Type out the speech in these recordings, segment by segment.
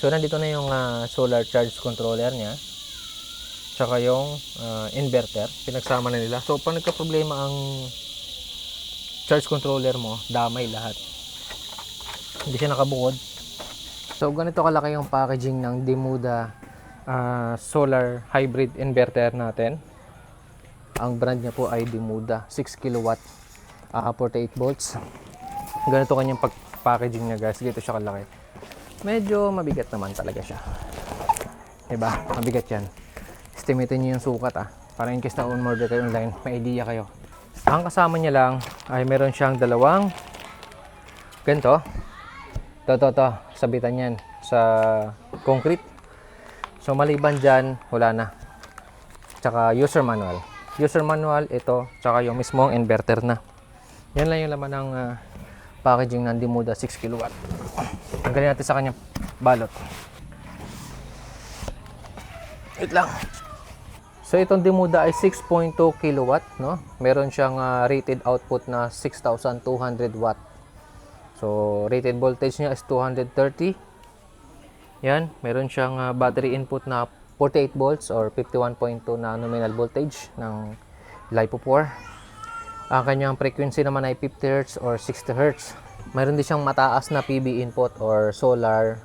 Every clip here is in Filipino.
So nandito na yung solar charge controller niya, tsaka yung inverter, pinagsama na nila. So pag nagka-problema ang charge controller mo, damay lahat. Hindi siya nakabukod. So ganito kalaki yung packaging ng Demuda solar hybrid inverter natin. Ang brand niya po ay Demuda, 6 kW, 48 volts. Ganito kanyang packaging niya, guys. Ganito siya kalaki. Medyo mabigat naman talaga siya, diba? Mabigat yan. Estimate niyo yung sukat para in case na on-order kayo online, may idea kayo. Ang kasama niya lang ay meron siyang dalawang ganito. To sabitan yan sa concrete. So maliban dyan, wala na. Tsaka user manual. User manual, ito, tsaka yung mismong inverter na. Yan lang yung laman ng packaging ng Demuda 6 kW. Tanggalin natin sa kanyang balot. Wait lang. So itong Demuda ay 6.2 kW, no? Meron siyang rated output na 6,200 watt. So rated voltage niya is 230. Yan, meron siyang battery input na 48 volts or 51.2 na nominal voltage ng LiPo4. Ang kanyang frequency naman ay 50 Hz or 60 Hz. Mayroon din siyang mataas na PV input or solar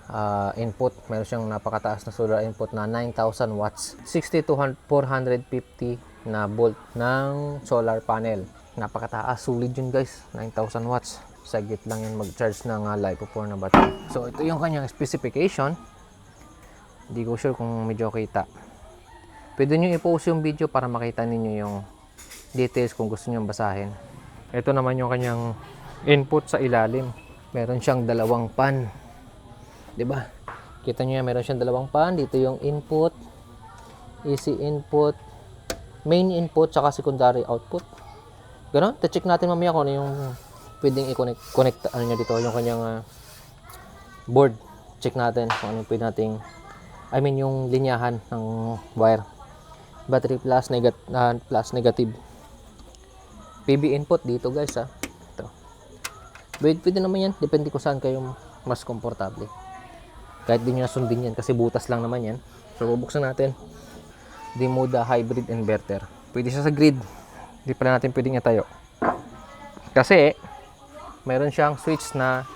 input. Mayroon siyang napakataas na solar input na 9,000 watts. 60 to 450 na volt ng solar panel. Napakataas. Sulit yun, guys. 9,000 watts. Saglit lang yun mag-charge ng LiPo4 na battery. So, ito yung kanyang specification. Hindi ko sure kung medyo kita. Pwede nyo i-post yung video para makita ninyo yung details kung gusto nyo basahin. Ito naman yung kanyang input sa ilalim. Meron siyang dalawang pan. 'Di ba? Kita niyo yan, meron siyang dalawang pan. Dito yung input, easy input, main input, saka secondary output. Ganon. Check natin mamaya kung ano yung pwedeng i-connect ano niya dito, yung kanyang board. Check natin kung ano pwede nating yung linyahan ng wire. Battery plus negative. PV input dito, guys, ito. Pwede naman yan. Depende kung saan kayo mas komportable. Kahit di nyo nasundin yan kasi butas lang naman yan. So, bubuksan natin. Demuda hybrid inverter. Pwede siya sa grid. Hindi pala natin pwedeng itayo. Kasi, meron siyang switch na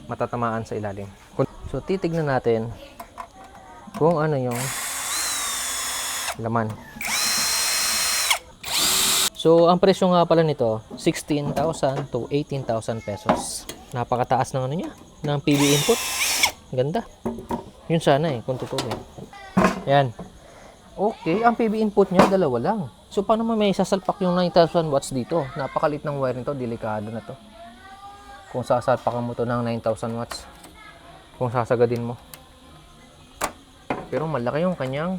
matatamaan sa ilalim. So, titignan natin kung ano yung laman. So, ang presyo nga pala nito, 16,000 to 18,000 pesos. Napakataas ng ano niya, ng PV input. Ganda. Yun sana kung totoo Yan. Okay, ang PV input niya, dalawa lang. So, paano mo may sasalpak yung 9,000 watts dito? Napakalit ng wire nito, delikado na to. Kung sasalpakan mo to ng 9,000 watts. Kung sasagadin mo. Pero malaki yung kanyang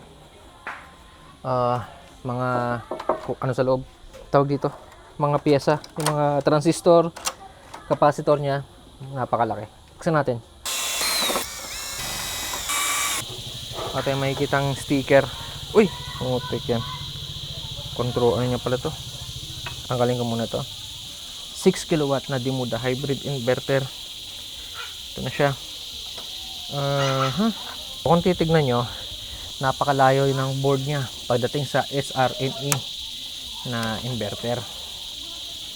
mga ano sa loob. Tawag dito, mga piyesa, yung mga transistor, capacitor niya, napakalaki. Buksan natin. At yung makikitang sticker. Uy, umutik yan. Control, ano niya pala to? Tanggalin ko muna to. 6 kW na Demuda hybrid inverter. Ito na siya. Kung titignan nyo, napakalayo ng board niya pagdating sa SRNE na inverter.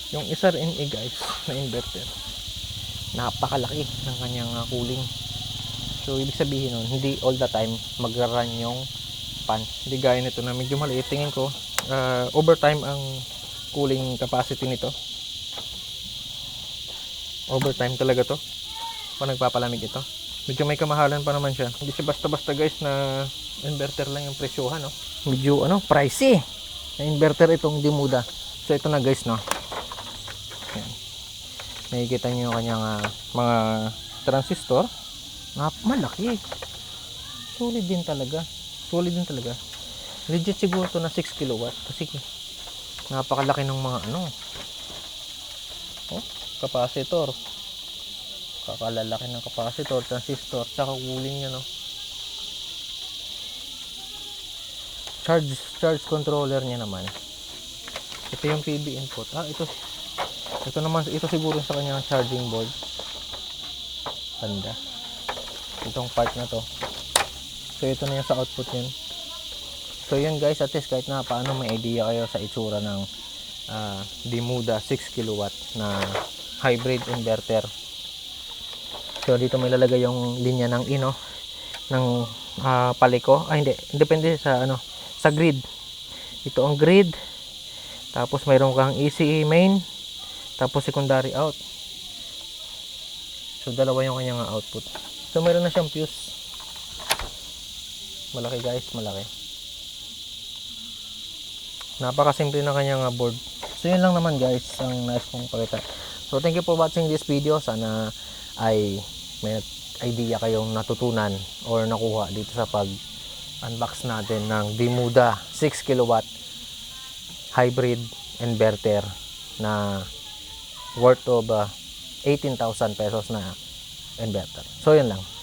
Yung SRNE, guys, na inverter, napakalaki ng kanyang cooling. So ibig sabihin nun, hindi all the time magra-run yung pan. Hindi gaya nito na medyo maliit. Tingin ko overtime ang cooling capacity nito. Overtime talaga to pag nagpapalamig ito. Medyo may kamahalan pa naman siya. Hindi siya basta-basta, guys, na inverter lang yung presyohan, no? Medyo pricey na inverter itong Demuda. So ito na, guys, no. Ayan. Nakikita niyo yung kanyang mga transistor. Malaki. Solid din talaga. Legit siguro to na 6 kW kasi napakalaki ng mga capacitor. Kakalalaki ng capacitor, transistor, tsaka cooling niya, no. Charge controller niya naman. Ito yung PV input. Ito naman, ito siguro sa kanyang charging board. Ganda. Itong part na to. So ito na yung sa output yun. So yun guys, at least kahit na paano may idea kayo sa itsura ng Demuda 6 kilowatt na hybrid inverter. So dito may lalagay yung linya ng ng paliko. Ay hindi, depende sa sa grid. Ito ang grid. Tapos mayroon kang ECE main, tapos secondary out. So dalawa yung kanyang output. So mayroon na siyang fuse. Malaki guys, malaki. Napakasimple na kanyang board. So yun lang naman guys ang nais kong pakita. So thank you for watching this video. Sana ay may idea kayong natutunan or nakuha dito sa pag-unbox natin ng Demuda 6 kilowatt hybrid inverter na worth of 18,000 pesos na inverter. So yun lang.